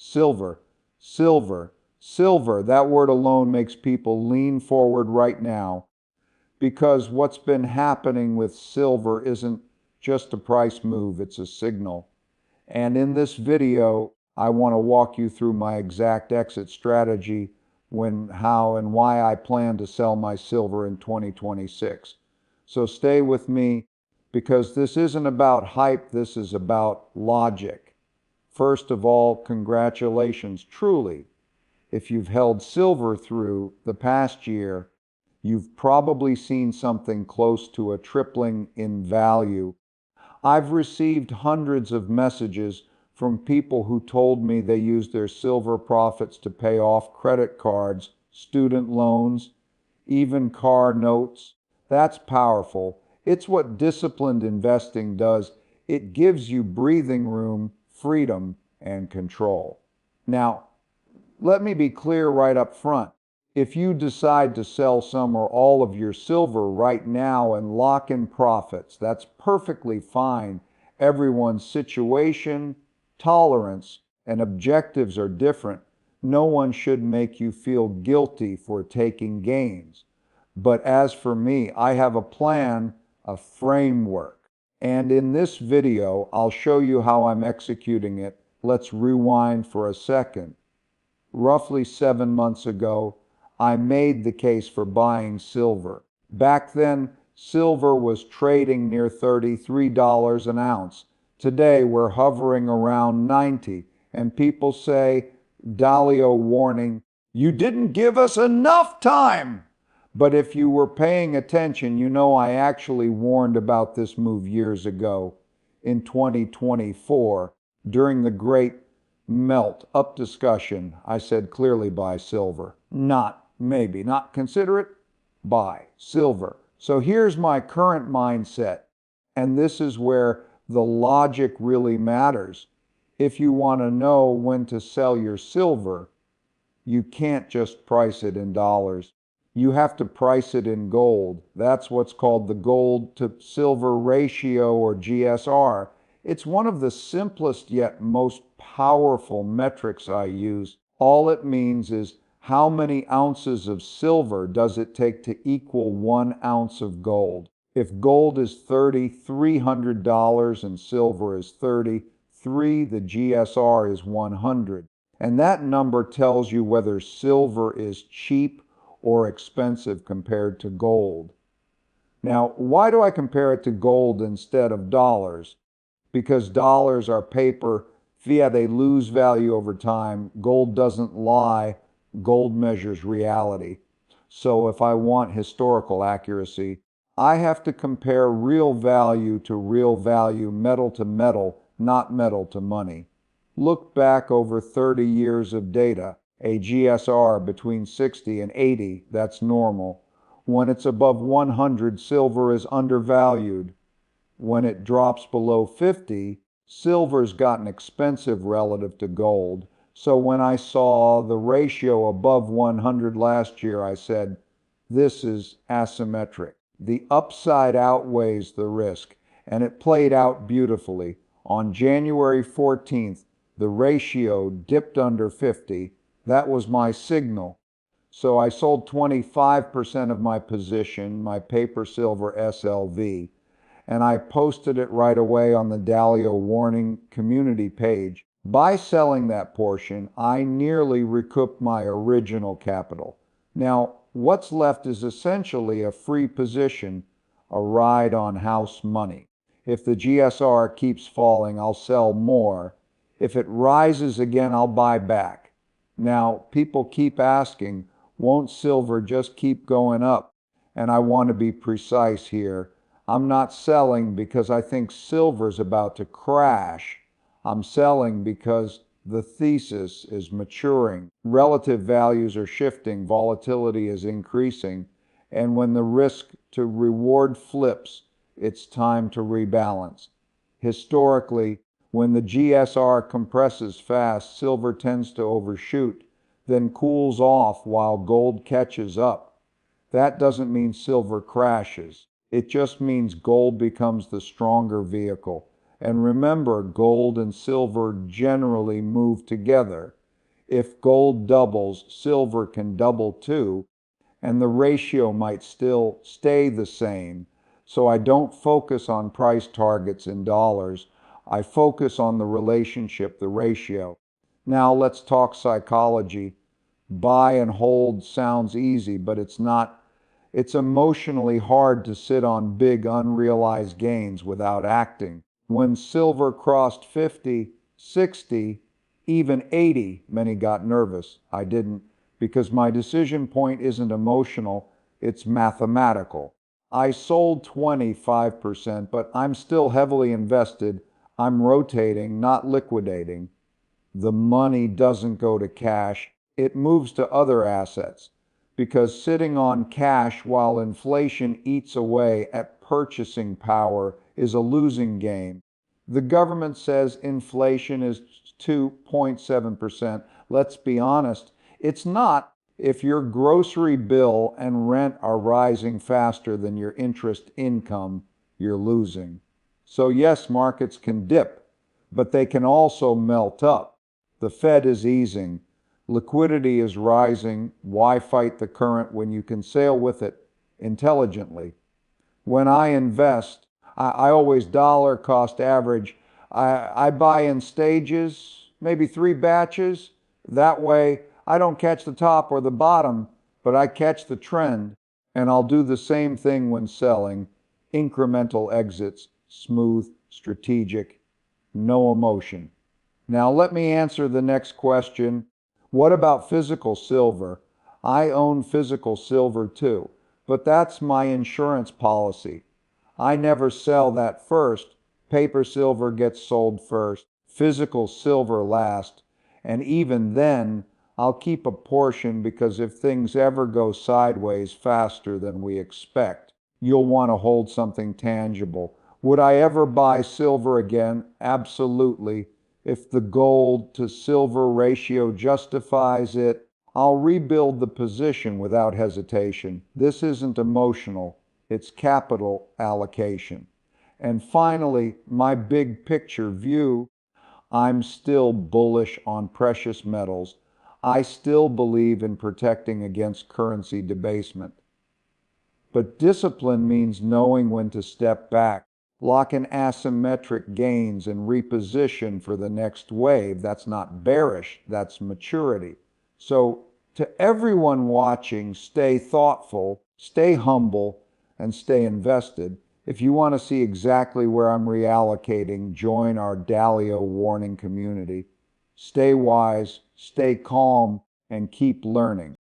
Silver, silver, silver. That word alone makes people lean forward right now because what's been happening with silver isn't just a price move, it's a signal. And in this video, I want to walk you through my exact exit strategy when, how, and why I plan to sell my silver in 2026. So stay with me because this isn't about hype, this is about logic. First of all, congratulations, truly. If you've held silver through the past year, you've probably seen something close to a tripling in value. I've received hundreds of messages from people who told me they used their silver profits to pay off credit cards, student loans, even car notes. That's powerful. It's what disciplined investing does. It gives you breathing room, freedom, and control. Now, let me be clear right up front. If you decide to sell some or all of your silver right now and lock in profits, that's perfectly fine. Everyone's situation, tolerance, and objectives are different. No one should make you feel guilty for taking gains. But as for me, I have a plan, a framework. And in this video, I'll show you how I'm executing it. Let's rewind for a second. Roughly 7 months ago, I made the case for buying silver. Back then, silver was trading near $33 an ounce. Today, we're hovering around 90, and people say, Dalio Warning, you didn't give us enough time. But if you were paying attention, you know I actually warned about this move years ago in 2024 during the great melt up discussion. I said clearly buy silver. Not maybe, not consider it, buy silver. So here's my current mindset, and this is where the logic really matters. If you want to know when to sell your silver, you can't just price it in dollars. You have to price it in gold. That's what's called the gold to silver ratio, or GSR. It's one of the simplest yet most powerful metrics I use. All it means is how many ounces of silver does it take to equal 1 ounce of gold. If gold is $3,300 and silver is 33, the GSR is 100. And that number tells you whether silver is cheap or expensive compared to gold. Now, why do I compare it to gold instead of dollars? Because dollars are paper, yeah, they lose value over time. Gold doesn't lie. Gold measures reality. So if I want historical accuracy, I have to compare real value to real value, metal to metal, not metal to money. Look back over 30 years of data. A GSR between 60 and 80, that's normal. When it's above 100, silver is undervalued. When it drops below 50, silver's gotten expensive relative to gold. So when I saw the ratio above 100 last year, I said, this is asymmetric. The upside outweighs the risk, and it played out beautifully. On January 14th, the ratio dipped under 50. That was my signal. So I sold 25% of my position, my paper silver SLV, and I posted it right away on the Dalio Warning community page. By selling that portion, I nearly recouped my original capital. Now, what's left is essentially a free position, a ride on house money. If the GSR keeps falling, I'll sell more. If it rises again, I'll buy back. Now, people keep asking, won't silver just keep going up? And I want to be precise here. I'm not selling because I think silver's about to crash. I'm selling because the thesis is maturing. Relative values are shifting, volatility is increasing, and when the risk to reward flips, it's time to rebalance. Historically, when the GSR compresses fast, silver tends to overshoot, then cools off while gold catches up. That doesn't mean silver crashes. It just means gold becomes the stronger vehicle. And remember, gold and silver generally move together. If gold doubles, silver can double too, and the ratio might still stay the same. So I don't focus on price targets in dollars. I focus on the relationship, the ratio. Now let's talk psychology. Buy and hold sounds easy, but it's not. It's emotionally hard to sit on big unrealized gains without acting. When silver crossed 50, 60, even 80, many got nervous. I didn't, because my decision point isn't emotional, it's mathematical. I sold 25%, but I'm still heavily invested. I'm rotating, not liquidating. The money doesn't go to cash, it moves to other assets. Because sitting on cash while inflation eats away at purchasing power is a losing game. The government says inflation is 2.7%. Let's be honest, it's not. If your grocery bill and rent are rising faster than your interest income, you're losing. So yes, markets can dip, but they can also melt up. The Fed is easing. Liquidity is rising. Why fight the current when you can sail with it intelligently? When I invest, I always dollar cost average. I buy in stages, maybe 3 batches. That way, I don't catch the top or the bottom, but I catch the trend. And I'll do the same thing when selling. Incremental exits, smooth, strategic, no emotion. Now let me answer the next question. What about physical silver? I own physical silver too, but that's my insurance policy. I never sell that first. Paper silver gets sold first, physical silver last, and even then, I'll keep a portion because if things ever go sideways faster than we expect, you'll want to hold something tangible. Would I ever buy silver again? Absolutely. If the gold to silver ratio justifies it, I'll rebuild the position without hesitation. This isn't emotional, it's capital allocation. And finally, my big picture view, I'm still bullish on precious metals. I still believe in protecting against currency debasement. But discipline means knowing when to step back, lock in asymmetric gains, and reposition for the next wave. That's not bearish, that's maturity. So, to everyone watching, stay thoughtful, stay humble, and stay invested. If you want to see exactly where I'm reallocating, join our Dalio Warning community. Stay wise, stay calm, and keep learning.